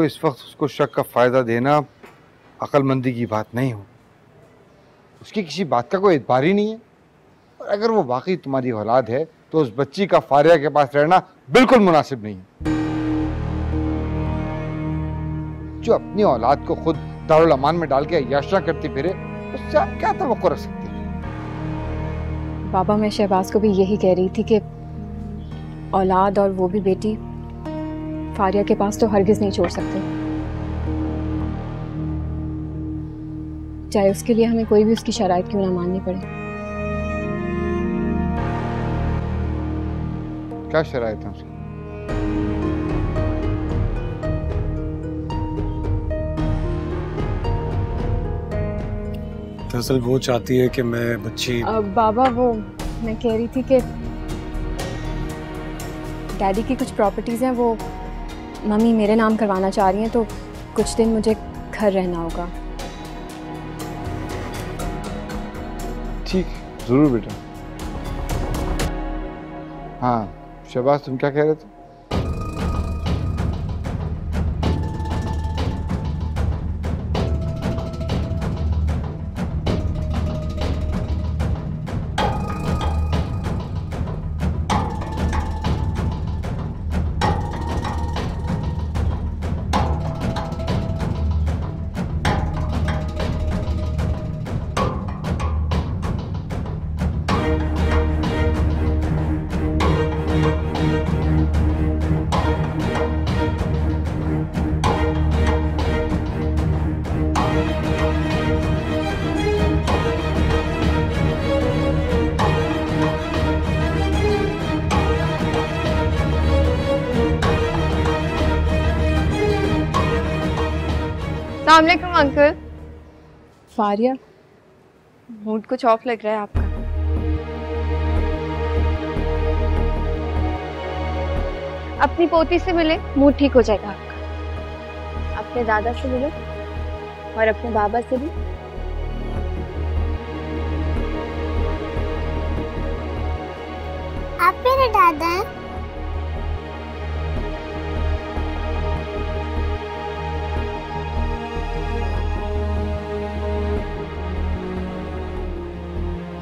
को इस वक्त उसको शक का फ़ायदा देना अक्लमंदी की बात नहीं हो। उसकी किसी बात का कोई एतबार ही नहीं है, और अगर वो वाकई तुम्हारी औलाद है तो उस बच्ची का फारिया के पास रहना बिल्कुल मुनासिब नहीं है। जो अपनी औलाद को खुद दारुल अमान में डाल के अय्याशा करती फिरे, उससे आप क्या तवक्को रख सकते हैं? बाबा, मैं शहबाज को भी यही कह रही थी कि औलाद और वो भी बेटी फारिया के पास तो हरगिज नहीं छोड़ सकते, चाहे उसके लिए हमें कोई भी उसकी शराइत क्यों ना माननी पड़े। क्या शराइत है उसकी? दरअसल वो चाहती है कि मैं बच्ची बाबा, वो मैं कह रही थी कि डैडी की कुछ प्रॉपर्टीज हैं, वो मम्मी मेरे नाम करवाना चाह रही हैं, तो कुछ दिन मुझे घर रहना होगा। ठीक, जरूर बेटा। हाँ शहबाज, तुम क्या कह रहे थे? अस्सलाम वालेकुम अंकल। फारिया, मूड कुछ ऑफ लग रहा है आपका। अपनी पोती से मिले, मूड ठीक हो जाएगा आपका। अपने दादा से मिलो और अपने बाबा से भी। आप मेरे दादा हैं?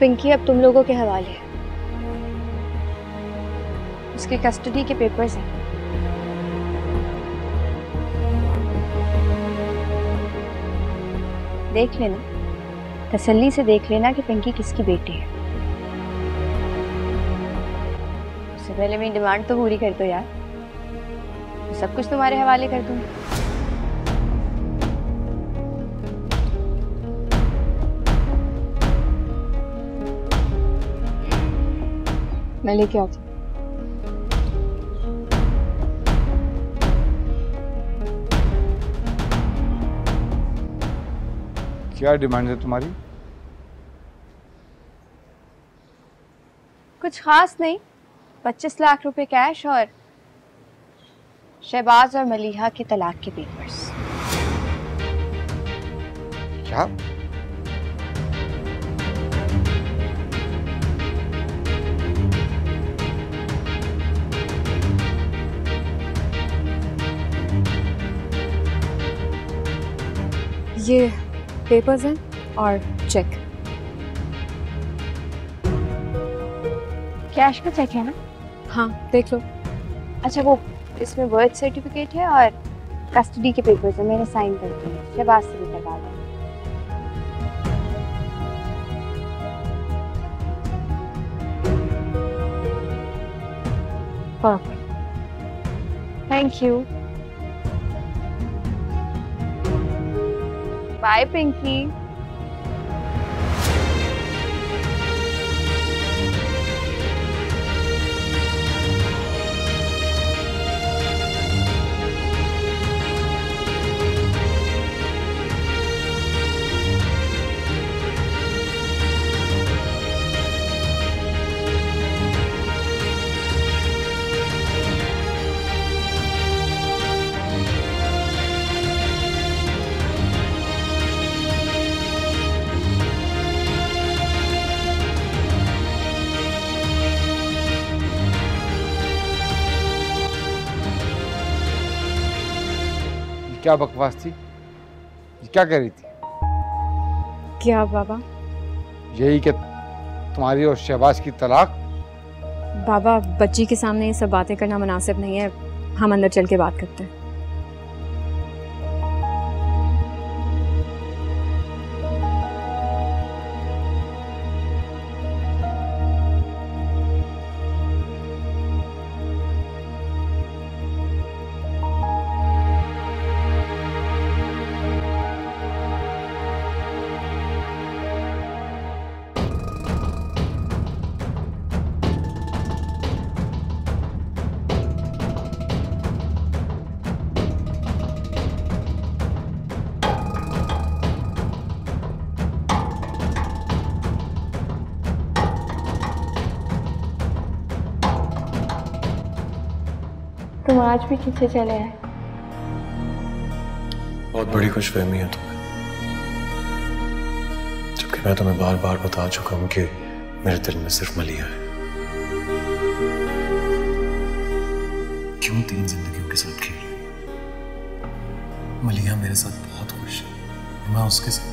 पिंकी अब तुम लोगों के हवाले है। उसके कस्टडी के पेपर्स हैं। देख लेना, तसल्ली से देख लेना कि पिंकी किसकी बेटी है। उससे पहले मेरी डिमांड तो पूरी कर दो यार, मैं सब कुछ तुम्हारे हवाले कर दूंगी। मैं लेके आती हूँ। क्या डिमांड है तुम्हारी? कुछ खास नहीं, 25 लाख रुपए कैश और शहबाज और मलीहा के तलाक के पेपर्स। क्या? ये पेपर्स हैं और चेक। कैश का चेक है ना? हाँ, देख लो। अच्छा, वो इसमें बर्थ सर्टिफिकेट है और कस्टडी के पेपर्स है, मैंने साइन कर दिए हैं। शहबाज से भी करवा दें। Perfect, thank you. Bye Pinky. क्या बकवास थी? ये क्या कह रही थी? क्या बाबा? यही कि तुम्हारी और शहबाज की तलाक। बाबा, बच्ची के सामने ये सब बातें करना मुनासिब नहीं है। हम अंदर चल के बात करते हैं। तुम आज भी पीछे चले आए। बहुत बड़ी खुशफहमी है तुम्हें, जबकि मैं तुम्हें बार बार बता चुका हूं कि मेरे दिल में सिर्फ मलिया है। क्यों 3 जिंदगियों के साथ खेल रही? मलिया मेरे साथ बहुत खुश है, मैं उसके साथ।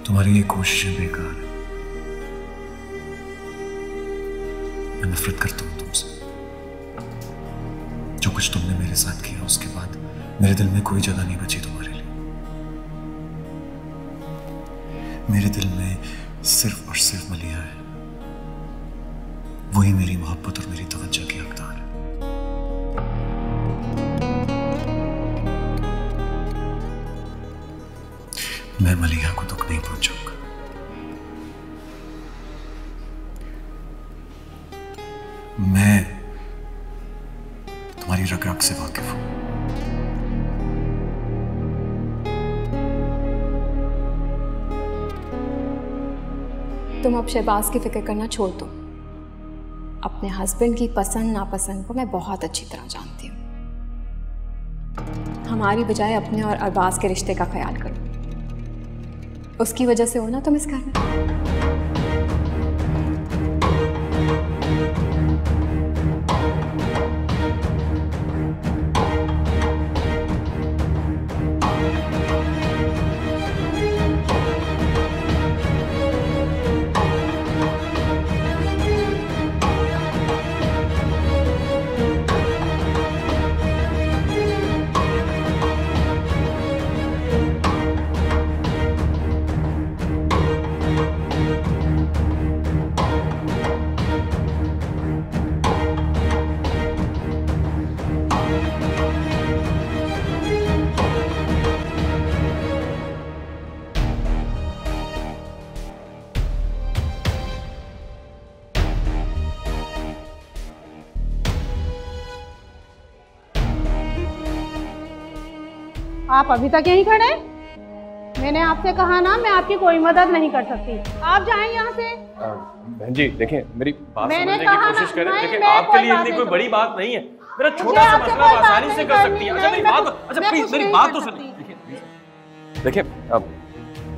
तुम्हारी ये कोशिशें बेकार है। मैं नफरत करता हूं तुमसे। जो कुछ तुमने मेरे साथ किया उसके बाद मेरे दिल में कोई जगह नहीं बची तुम्हारे लिए। मेरे दिल में सिर्फ और सिर्फ मलिया है। वही मेरी मोहब्बत और मेरी तवज्जो की हकदार है। मैं मलिया को दुख नहीं पहुंचाऊंगा। मैं तुम्हारी रग रग से वाकिफ हूं। तुम अब शहबाज की फिक्र करना छोड़ दो। अपने हस्बैंड की पसंद नापसंद को मैं बहुत अच्छी तरह जानती हूँ। हमारी बजाय अपने और अरबाज के रिश्ते का ख्याल करो। उसकी वजह से हो ना तुम इस घर में। आप अभी तक यहीं खड़े? मैंने आपसे कहा ना, मैं आपकी कोई मदद नहीं कर सकती। आप जाएं यहाँ से। बहन जी देखें, मेरी बात समझने की कोशिश करें। देखें, मैं आपके लिए इतनी नहीं कोई कर बड़ी बात नहीं है। मेरा छोटा सा आपसे मसला कोई आप बात आसानी से नहीं कर करनी। सकती है। अच्छा नहीं, मेरी बात, मैं अच्छा कुछ प्लीज मेरी नहीं बात कर तो सुनिए। सकती। देखिए अब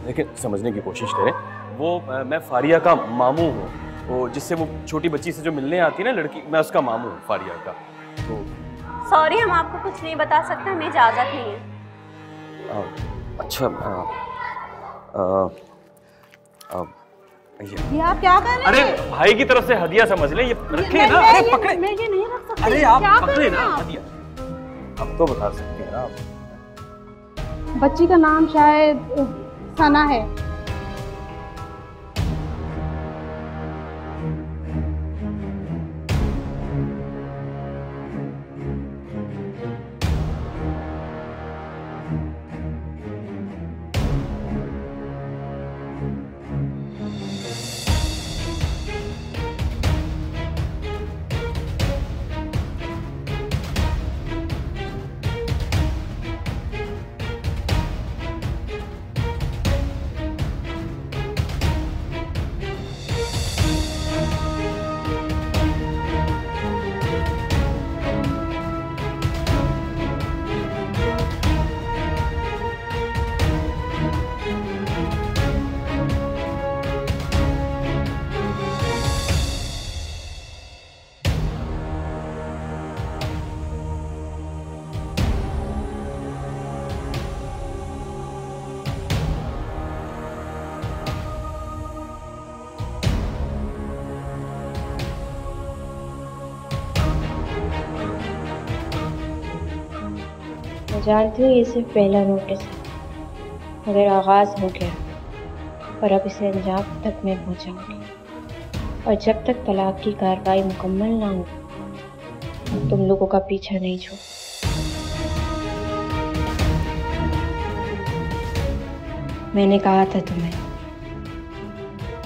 देखिए, समझने की कोशिश करें। वो मैं फारिया का मामू हूँ, वो जिससे वो छोटी बच्ची से जो मिलने आती है ना लड़की, मैं उसका मामू हूँ फारिया का। तो सॉरी, हम आपको कुछ नहीं बता सकते, हमें इजाजत नहीं है। अच्छा ये आप क्या कर रहे हैं? अरे भाई की तरफ से हदिया समझ लें, ये रखे ना। मैं अरे पकड़े, मैं ये नहीं रख सकती। अरे आप क्या कर पकड़े रहे ना हैं आप? हदिया। अब तो बता सकते हैं ना आप। बच्ची का नाम शायद सना है। मैं जानती हूँ ये सिर्फ पहला नोटिस है, मगर आगाज़ हो गया और अब इसे अंजाम तक मैं पहुँचाऊँगी। और जब तक तलाक की कार्रवाई मुकम्मल ना हो तुम लोगों का पीछा नहीं छोड़। मैंने कहा था तुम्हें,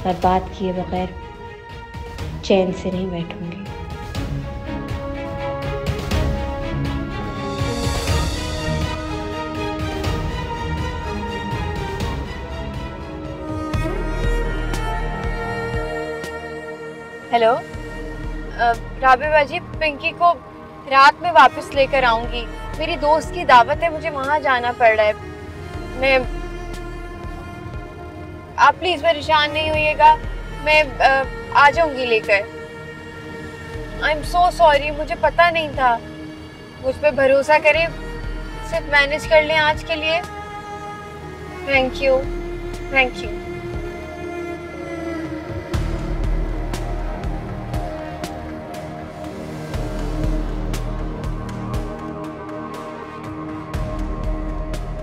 और बात किए बगैर चैन से नहीं बैठूंगी। हेलो राबिबा जी, पिंकी को रात में वापस लेकर आऊंगी। मेरी दोस्त की दावत है, मुझे वहां जाना पड़ रहा है। मैं आप प्लीज परेशान नहीं होइएगा, मैं आ जाऊंगी लेकर। आई एम सो सॉरी, मुझे पता नहीं था। मुझ पे भरोसा करें, सिर्फ मैनेज कर लें आज के लिए। Thank you, thank you.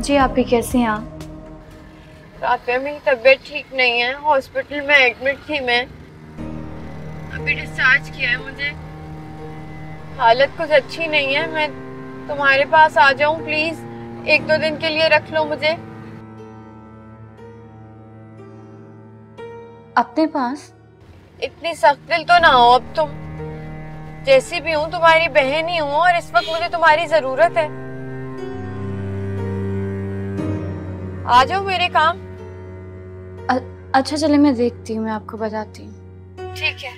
जी आप भी कैसे हैं? आप रात में मेरी तबीयत ठीक नहीं है, हॉस्पिटल में एडमिट थी मैं। अभी डिस्चार्ज किया है मुझे, हालत कुछ अच्छी नहीं है। मैं तुम्हारे पास आ जाऊं प्लीज? 1-2 दिन के लिए रख लो मुझे अपने पास। इतनी सख्त दिल तो ना हो अब तुम। जैसी भी हूँ तुम्हारी बहन ही हूँ और इस वक्त मुझे तुम्हारी जरूरत है। आ जाओ मेरे काम। अच्छा चले, मैं देखती हूँ, मैं आपको बताती हूँ। ठीक है।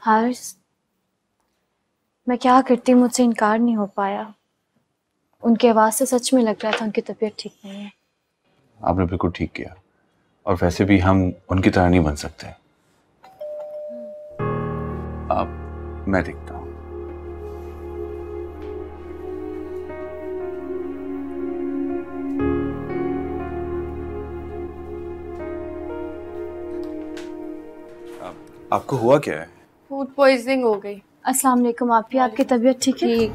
हारिस, मैं क्या करती, मुझसे इनकार नहीं हो पाया। उनकी आवाज़ से सच में लग रहा था उनकी तबीयत ठीक नहीं है। आपने बिल्कुल ठीक किया, और वैसे भी हम उनकी तरह नहीं बन सकते। अब मैं देखता हूँ। आपको हुआ क्या है? फूड पॉइजनिंग हो गई। अस्सलाम वालेकुम। आपकी तबीयत ठीक है?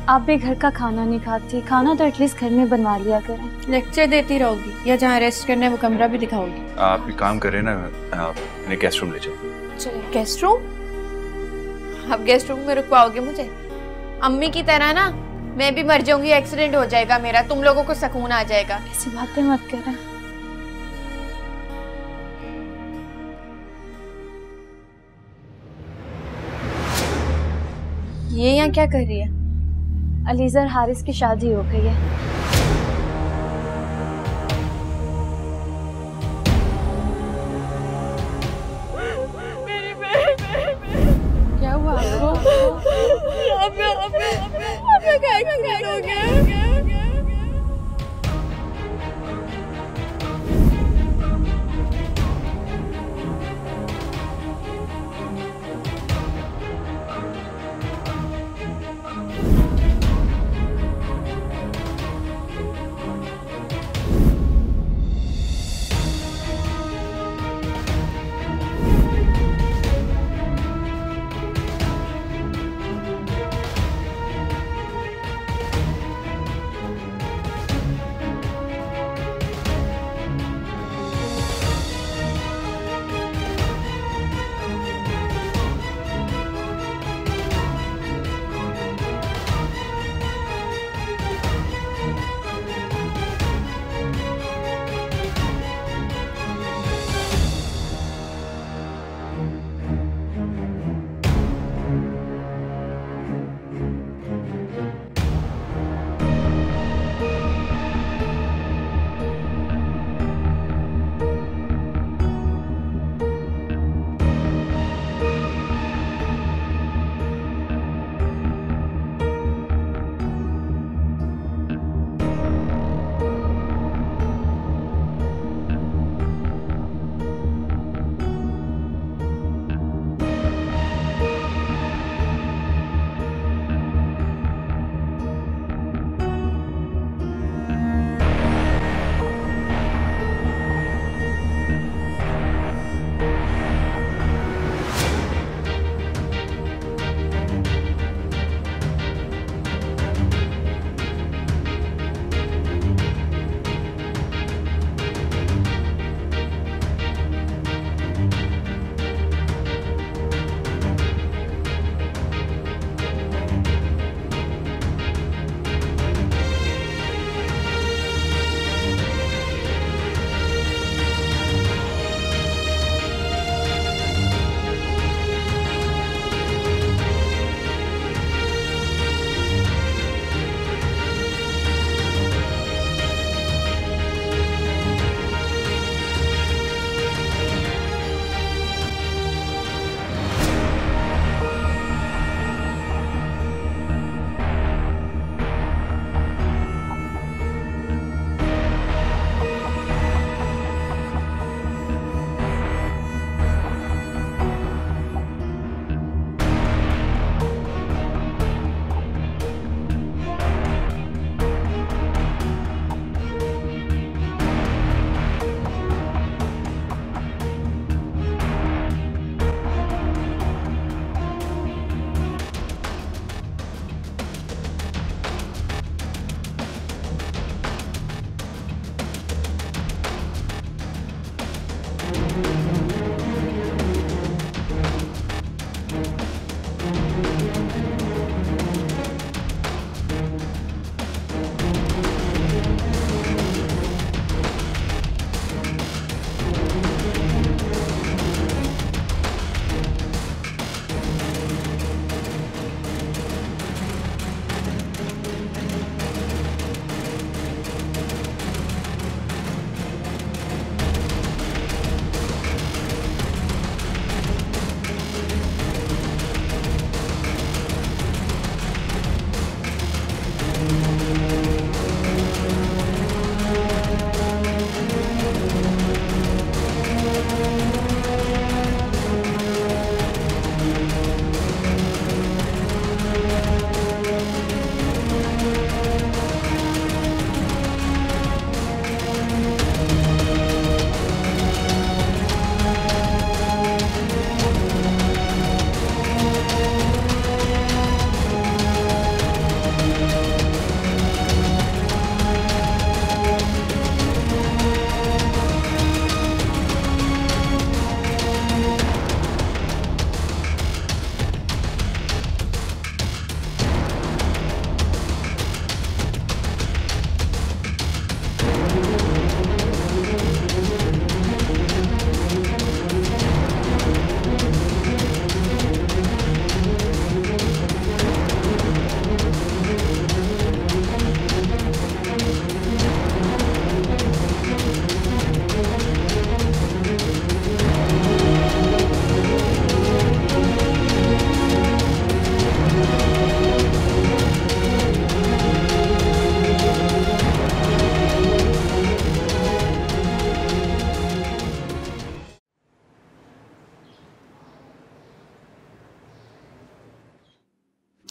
आप भी घर का खाना नहीं खाती, खाना तो एटलीस्ट घर में बनवा लिया करें। लेक्चर देती रहोगी या जहाँ रेस्ट करना है वो कमरा भी दिखाओगी? आप भी काम करें ना, आप इन्हें गेस्ट रूम ले जाइए। चलिए। Guest room? अब गेस्ट रूम में रुकवाओगे मुझे? अम्मी की तरह ना मैं भी मर जाऊंगी, एक्सीडेंट हो जाएगा मेरा, तुम लोगों को सुकून आ जाएगा। ऐसी बातें मत करें। ये यहाँ क्या कर रही है? अलीज़ा और हारिस की शादी हो गई है। क्या हुआ आपको?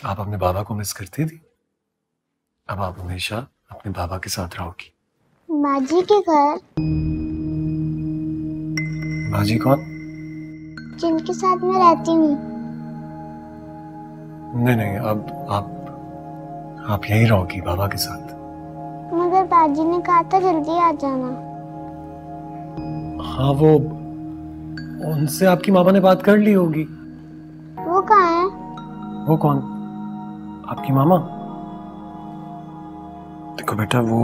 आप अपने बाबा को मिस करती थी? अब आप हमेशा अपने बाबा के साथ रहोगी। बाजी के घर। बाजी कौन? जिनके साथ मैं रहती हूँ। नहीं, अब आप यहीं रहोगी बाबा के साथ। मगर बाजी ने कहा था जल्दी आ जाना। हाँ, वो उनसे आपकी मामा ने बात कर ली होगी। वो कहाँ है? वो कौन? आपकी मामा? देखो बेटा, वो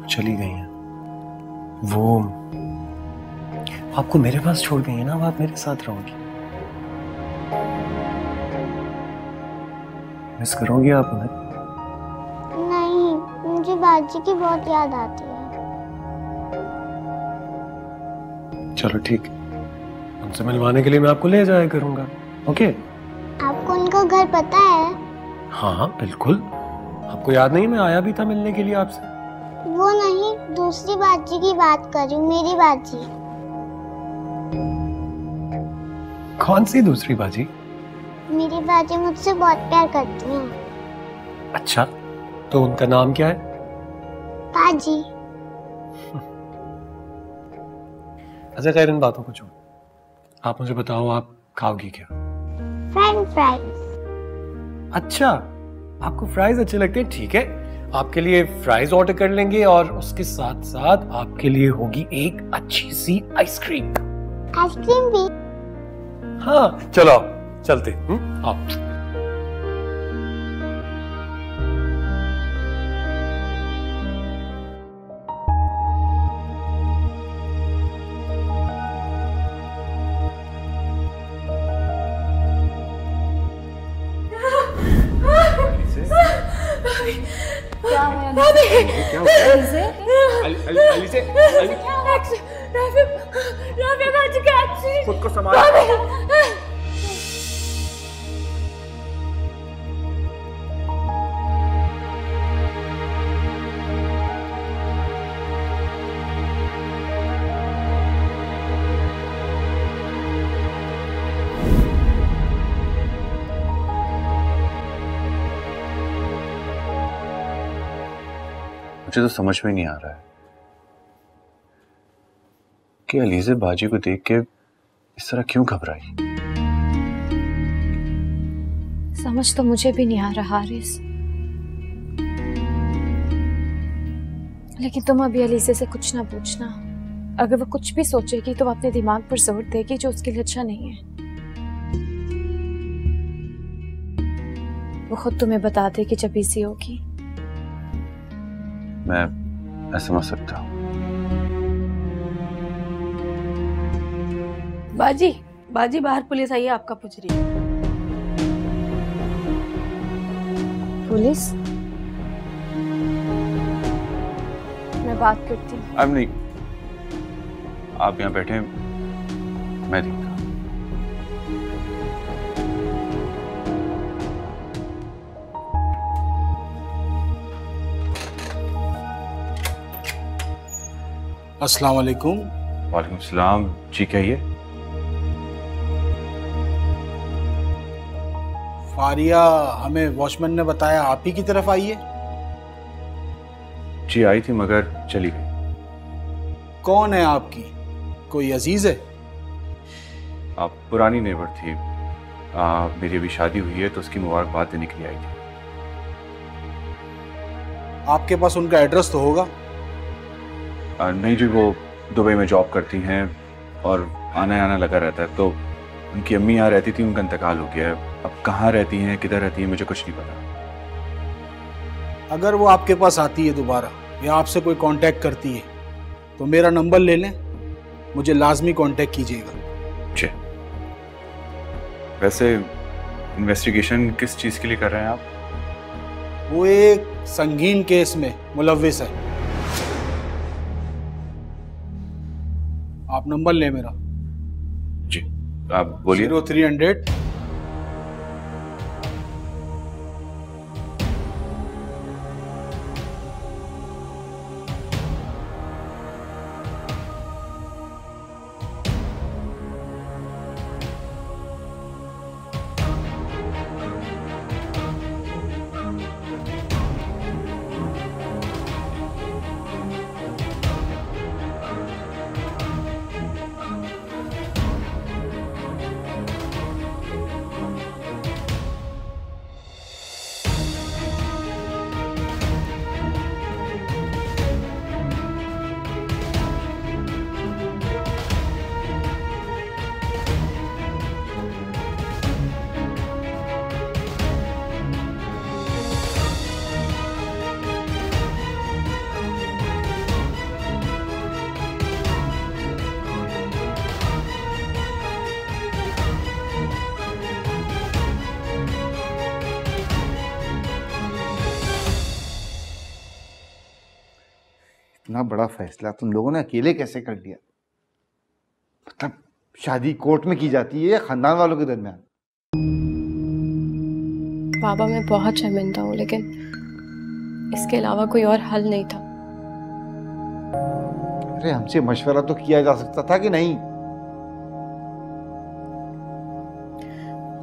चली गई हैं। वो आपको मेरे पास छोड़ गई है ना, अब आप मेरे साथ रहोगी। मिस करोगी आप उन्हें? नहीं, मुझे बाजी की बहुत याद आती है। चलो ठीक, उनसे मिलवाने के लिए मैं आपको ले जाया करूंगा। ओके? आपको उनका घर पता है? हाँ बिल्कुल। आपको याद नहीं मैं आया भी था मिलने के लिए आपसे? वो नहीं, दूसरी बाजी की बात कर रही हूँ, मेरी बाजी। कौन सी दूसरी बाजी? मेरी बाजी मुझसे बहुत प्यार करती हैं। अच्छा, तो उनका नाम क्या है? बाजी। अच्छा खैर, इन बातों को छोड़, आप मुझे बताओ, आप खाओगी क्या? French fries. अच्छा, आपको फ्राइज अच्छे लगते हैं, ठीक है, आपके लिए फ्राइज ऑर्डर कर लेंगे और उसके साथ साथ आपके लिए होगी एक अच्छी सी आइसक्रीम। आइसक्रीम भी? हाँ चलो आओ, चलते। आओ। खुद को संभाल। मुझे तो समझ में नहीं आ रहा है कि अलीज़े बाजी को देख के इस तरह क्यों घबराई। समझ तो मुझे भी नहीं आ रहा हारिस, लेकिन तुम अभी अलीज़े से कुछ ना पूछना। अगर वो कुछ भी सोचेगी तो वो अपने दिमाग पर जोर देगी, जो उसके लिए अच्छा नहीं है। वो खुद तुम्हें बता देगी जब इसी होगी। मैं समझ सकता हूँ। बाजी बाहर पुलिस आई है, आपका पूछ रही है। पुलिस? मैं बात करती हूँ। अब नहीं, आप यहाँ बैठे, मैं देखता हूँ। अस्सलाम वालेकुम। वालेकुम सलाम जी, कहिए। फारिया हमें वॉचमैन ने बताया आप ही की तरफ आई है। जी आई थी मगर चली गई। कौन है आपकी? कोई अजीज है? आप पुरानी नेबर थी, मेरी अभी शादी हुई है तो उसकी मुबारकबाद देने के लिए आई थी। आपके पास उनका एड्रेस तो होगा? नहीं जी, वो दुबई में जॉब करती हैं और आना जाना लगा रहता है। तो उनकी अम्मी यहाँ रहती थी, उनका इंतकाल हो गया है। अब कहाँ रहती हैं, किधर रहती हैं, मुझे कुछ नहीं पता। अगर वो आपके पास आती है दोबारा या आपसे कोई कांटेक्ट करती है तो मेरा नंबर ले लें, मुझे लाजमी कांटेक्ट कीजिएगा। जी। वैसे इन्वेस्टिगेशन किस चीज़ के लिए कर रहे हैं आप? वो एक संगीन केस में मुलव्विस है। आप नंबर ले मेरा। जी आप बोलिए। 0300 जी इतना बड़ा फैसला तुम लोगों ने अकेले कैसे कर लिया? मतलब शादी कोर्ट में की जाती है या खानदान वालों के दरमियान? बाबा मैं बहुत शर्मिंदा हूँ, लेकिन इसके अलावा कोई और हल नहीं था। अरे हमसे मशवरा तो किया जा सकता था कि नहीं?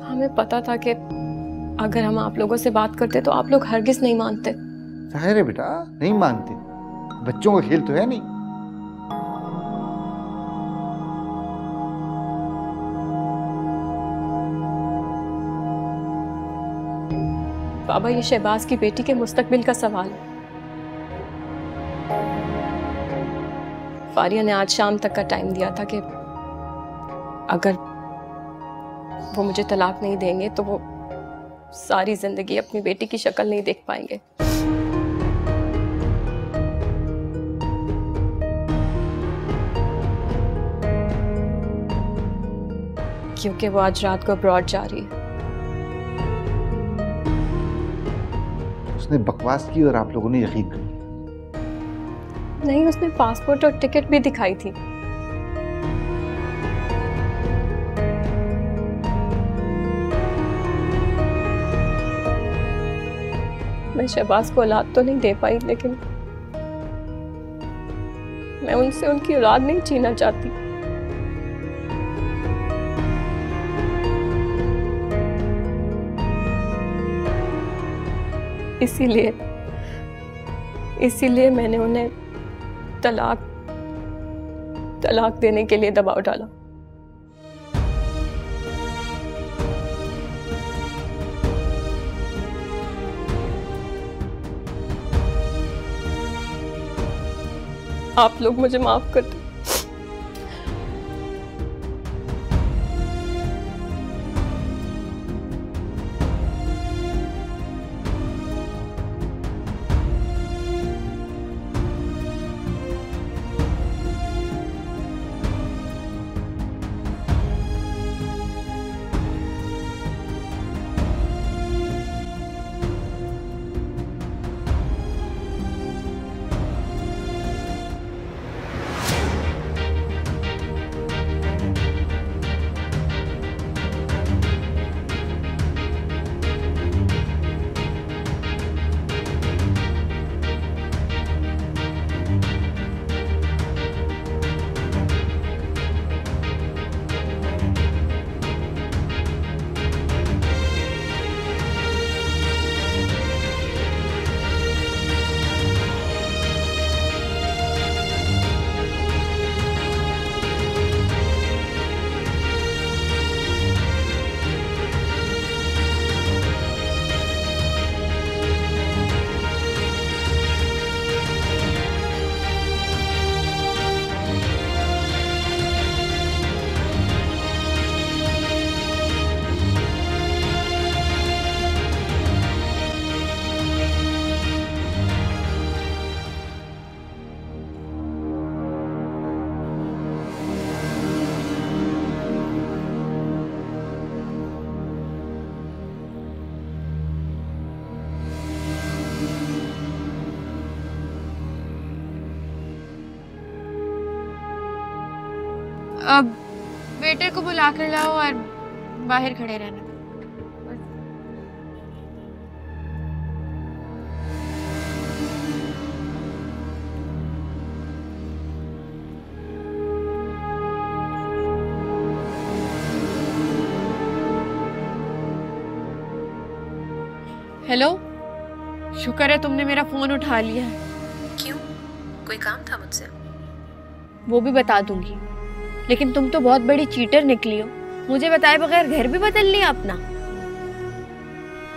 हमें पता था कि अगर हम आप लोगों से बात करते तो आप लोग हरगिज नहीं मानते। जाहिर है बेटा, नहीं मानते, बच्चों का खेल तो है नहीं। बाबा ये शहबाज की बेटी के मुस्तकबिल का सवाल है। फारिया ने आज शाम तक का टाइम दिया था कि अगर वो मुझे तलाक नहीं देंगे तो वो सारी जिंदगी अपनी बेटी की शक्ल नहीं देख पाएंगे। क्योंकि वो आज रात को अब्रॉड जा रही है। उसने बकवास की और आप लोगों ने यकीन कर लिया? नहीं, उसने पासपोर्ट और टिकट भी दिखाई थी। मैं शहबाज को औलाद तो नहीं दे पाई, लेकिन मैं उनसे उनकी औलाद नहीं छीनना चाहती। इसीलिए मैंने उन्हें तलाक देने के लिए दबाव डाला। आप लोग मुझे माफ कर दो। अब बेटे को बुला कर लाओ और बाहर खड़े रहना। हेलो, शुक्र है तुमने मेरा फोन उठा लिया है। क्यों, कोई काम था मुझसे? वो भी बता दूंगी, लेकिन तुम तो बहुत बड़ी चीटर निकली हो। मुझे बताए बगैर घर भी बदल लिया अपना।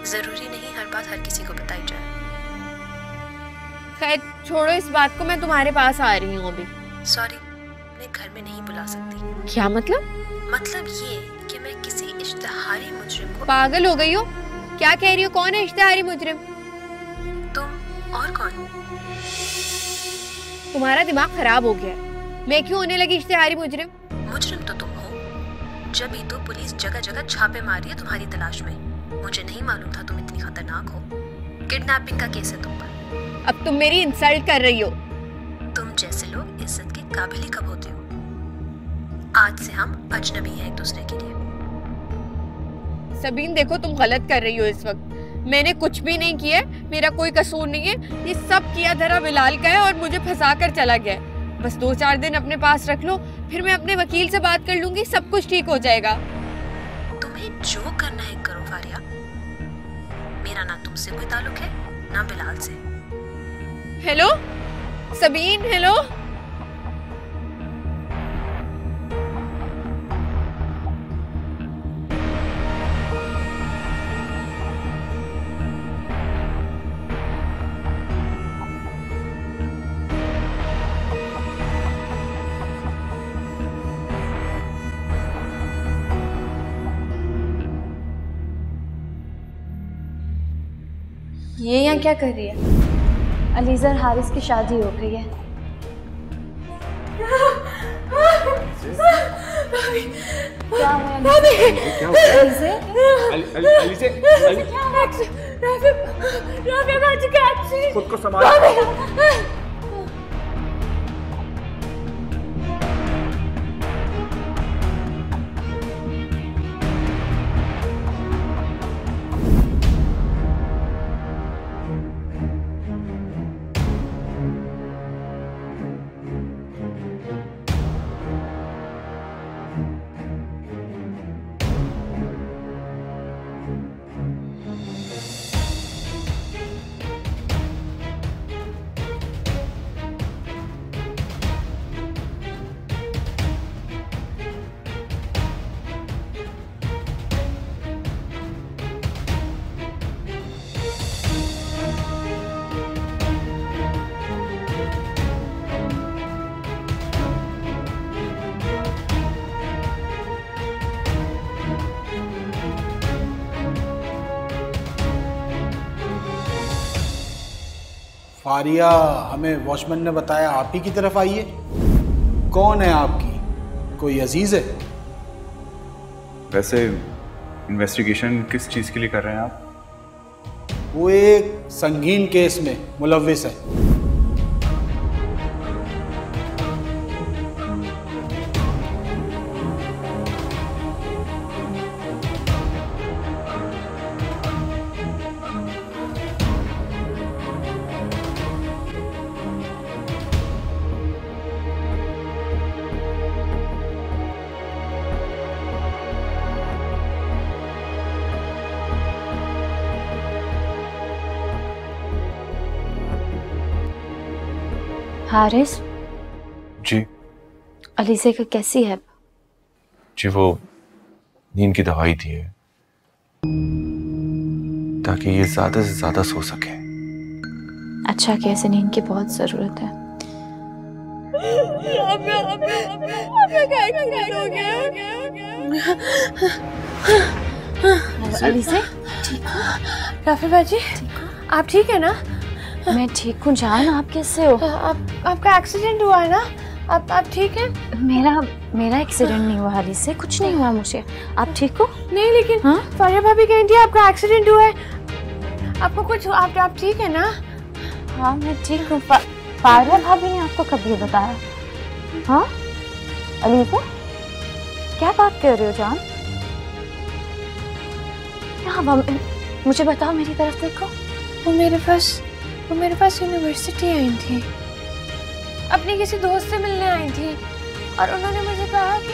जरूरी नहीं हर बात हर किसी को बताई जाए। खैर छोड़ो इस बात को, मैं तुम्हारे पास आ रही हूँ अभी। सॉरी, मैं घर में नहीं बुला सकती। क्या मतलब? मतलब ये कि मैं किसी इश्तिहारी मुजरिम को। पागल हो गई हो? क्या कह रही हो? कौन है इश्तिहारी मुजरिम? तुम। और कौन? तुम्हारा दिमाग खराब हो गया है। मैं क्यों होने लगी इश्तिहारी मुजरिम? मुजरिम तो तुम हो, जब ही तो पुलिस जगह जगह छापे मारी है तुम्हारी तलाश में। मुझे नहीं मालूम था तुम इतनी खतरनाक हो। किडनैपिंग का केस है तुम पर। अब तुम मेरी इंसल्ट कर रही हो। तुम जैसे लोग इज्जत के काबिल ही कब होते हो। आज से हम अजनबी हैं एक दूसरे के लिए। सबीन देखो, तुम गलत कर रही हो इस वक्त। मैंने कुछ भी नहीं किया है, मेरा कोई कसूर नहीं है। ये सब किया धरा बिलाल का है और मुझे फंसा कर चला गया है। बस 2-4 दिन अपने पास रख लो, फिर मैं अपने वकील से बात कर लूंगी, सब कुछ ठीक हो जाएगा। तुम्हें जो करना है करो फारिया। मेरा ना तुमसे कोई ताल्लुक है ना बिलाल से। Hello Sabeen, hello. ये यहाँ क्या कर रही है? अलीज़ा और हारिस की शादी हो गई है। क्या हुआ? खुद को संभाल। फारिया, हमें वॉचमैन ने बताया आप ही की तरफ आई है। कौन है आपकी? कोई अजीज है? वैसे इन्वेस्टिगेशन किस चीज़ के लिए कर रहे हैं आप? वो एक संगीन केस में मुलव्विस है। हारिस जी। अलीज़ा का कैसी है? जी वो नींद की दवाई दी है ताकि ये ज्यादा से ज्यादा सो सके। अच्छा, कैसे नींद की बहुत जरूरत है। अलीज़ा राफी बाजी, आप ठीक है ना? मैं ठीक हूँ जान, आप कैसे हो? आपका एक्सीडेंट हुआ है ना? आप ठीक हैं? मेरा एक्सीडेंट नहीं हुआ अलीज़ा, कुछ नहीं हुआ मुझे। आप ठीक हो? नहीं, लेकिन फारिया भाभी कह रही थी आपका एक्सीडेंट हुआ है। आपको कुछ आप ठीक है ना? हाँ मैं ठीक हूँ। फारिया भाभी ने आपको कब ये बताया? हाँ अलीज़ा, क्या बात कर रहे हो जान? मुझे बताओ, मेरी तरफ देखो। वो मेरे पास यूनिवर्सिटी आई थी, अपनी किसी दोस्त से मिलने आई थी और उन्होंने मुझे कहा कि